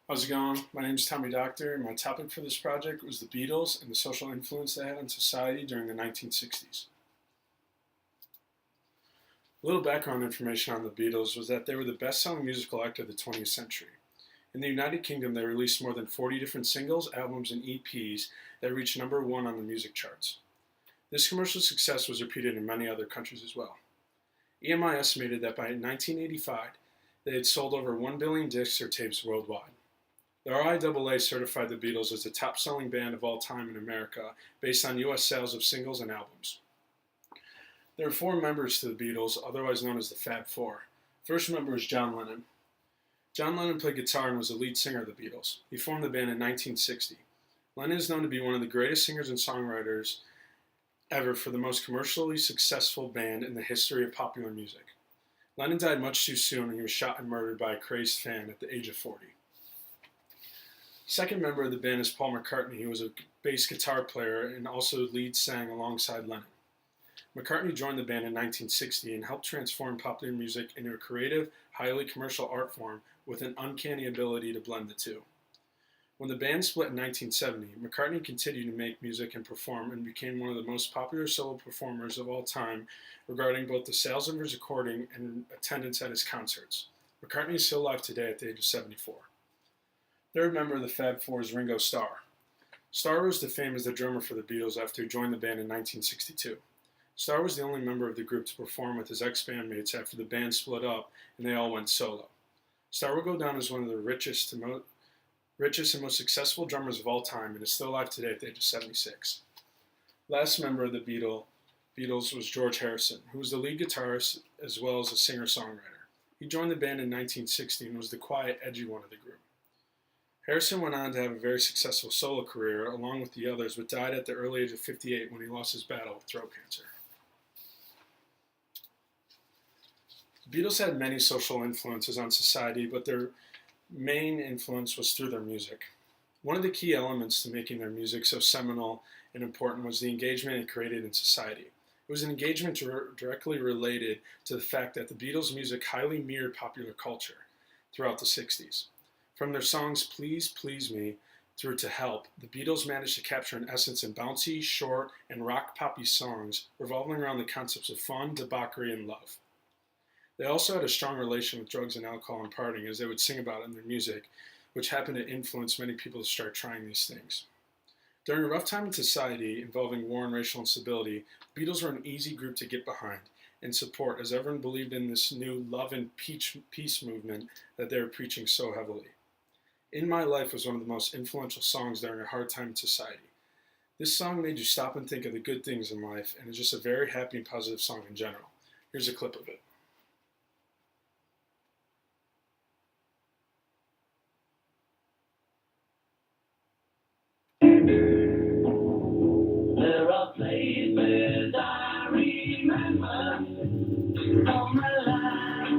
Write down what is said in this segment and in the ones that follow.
How's it going? My name is Tommy Doctor, and my topic for this project was the Beatles and the social influence they had on society during the 1960s. A little background information on the Beatles was that they were the best-selling musical act of the 20th century. In the United Kingdom, they released more than 40 different singles, albums, and EPs that reached number one on the music charts. This commercial success was repeated in many other countries as well. EMI estimated that by 1985, they had sold over 1 billion discs or tapes worldwide. The RIAA certified the Beatles as the top-selling band of all time in America based on U.S. sales of singles and albums. There are four members to the Beatles, otherwise known as the Fab Four. First member is John Lennon. John Lennon played guitar and was the lead singer of the Beatles. He formed the band in 1960. Lennon is known to be one of the greatest singers and songwriters ever for the most commercially successful band in the history of popular music. Lennon died much too soon and he was shot and murdered by a crazed fan at the age of 40. Second member of the band is Paul McCartney, who was a bass guitar player and also lead sang alongside Lennon. McCartney joined the band in 1960 and helped transform popular music into a creative, highly commercial art form with an uncanny ability to blend the two. When the band split in 1970, McCartney continued to make music and perform and became one of the most popular solo performers of all time regarding both the sales of his recording and attendance at his concerts. McCartney is still alive today at the age of 74. Third member of the Fab Four is Ringo Starr. Starr rose to fame as the drummer for the Beatles after he joined the band in 1962. Starr was the only member of the group to perform with his ex-bandmates after the band split up and they all went solo. Starr will go down as one of the richest and most successful drummers of all time and is still alive today at the age of 76. Last member of the Beatles was George Harrison, who was the lead guitarist as well as a singer-songwriter. He joined the band in 1960 and was the quiet, edgy one of the group. Harrison went on to have a very successful solo career along with the others, but died at the early age of 58 when he lost his battle with throat cancer. The Beatles had many social influences on society, but their main influence was through their music. One of the key elements to making their music so seminal and important was the engagement it created in society. It was an engagement directly related to the fact that the Beatles' music highly mirrored popular culture throughout the 60s. From their songs Please, Please Me through to Help, the Beatles managed to capture an essence in bouncy, short, and rock-poppy songs revolving around the concepts of fun, debauchery, and love. They also had a strong relation with drugs and alcohol and partying, as they would sing about it in their music, which happened to influence many people to start trying these things. During a rough time in society involving war and racial instability, the Beatles were an easy group to get behind and support, as everyone believed in this new love and peace movement that they were preaching so heavily. In My Life was one of the most influential songs during a hard time in society. This song made you stop and think of the good things in life, and is just a very happy and positive song in general. Here's a clip of it. There are places I remember all my life.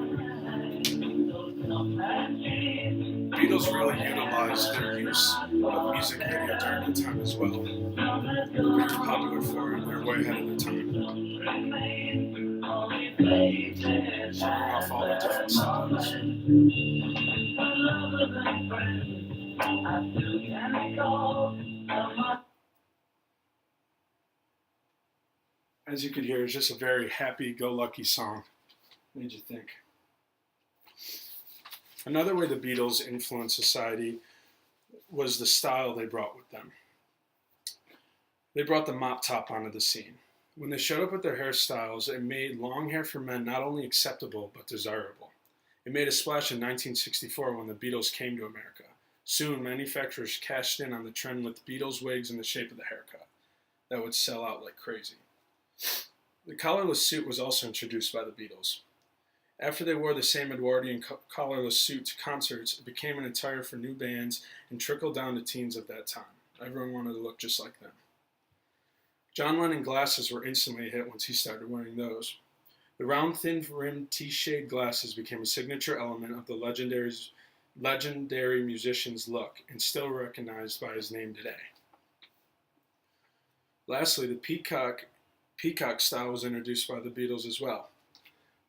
Those patches. Beatles really utilized their use of music video during that time as well. Very popular for it, they're way ahead of their time. Showing off all the different styles. As you could hear, it's just a very happy-go-lucky song. Made you think. Another way the Beatles influenced society was the style they brought with them. They brought the mop top onto the scene. When they showed up with their hairstyles, it made long hair for men not only acceptable, but desirable. It made a splash in 1964 when the Beatles came to America. Soon, manufacturers cashed in on the trend with Beatles wigs in the shape of the haircut. That would sell out like crazy. The collarless suit was also introduced by the Beatles. After they wore the same Edwardian collarless suit to concerts, it became an attire for new bands and trickled down to teens of that time. Everyone wanted to look just like them. John Lennon glasses were instantly a hit once he started wearing those. The round, thin-rimmed T-shade glasses became a signature element of the legendary musician's look and still recognized by his name today. Lastly, the peacock style was introduced by the Beatles as well.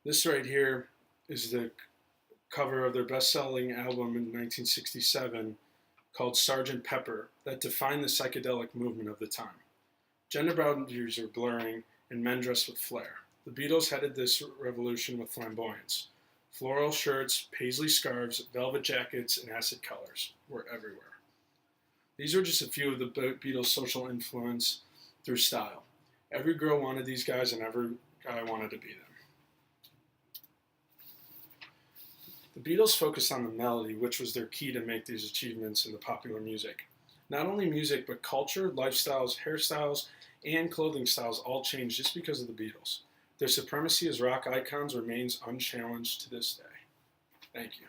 This right here is the cover of their best-selling album in 1967 called Sgt. Pepper that defined the psychedelic movement of the time. Gender boundaries are blurring, and men dress with flair. The Beatles headed this revolution with flamboyance. Floral shirts, paisley scarves, velvet jackets, and acid colors were everywhere. These are just a few of the Beatles' social influence through style. Every girl wanted these guys, and every guy wanted to be them. The Beatles focused on the melody, which was their key to make these achievements in the popular music. Not only music, but culture, lifestyles, hairstyles, and clothing styles all changed just because of the Beatles. Their supremacy as rock icons remains unchallenged to this day. Thank you.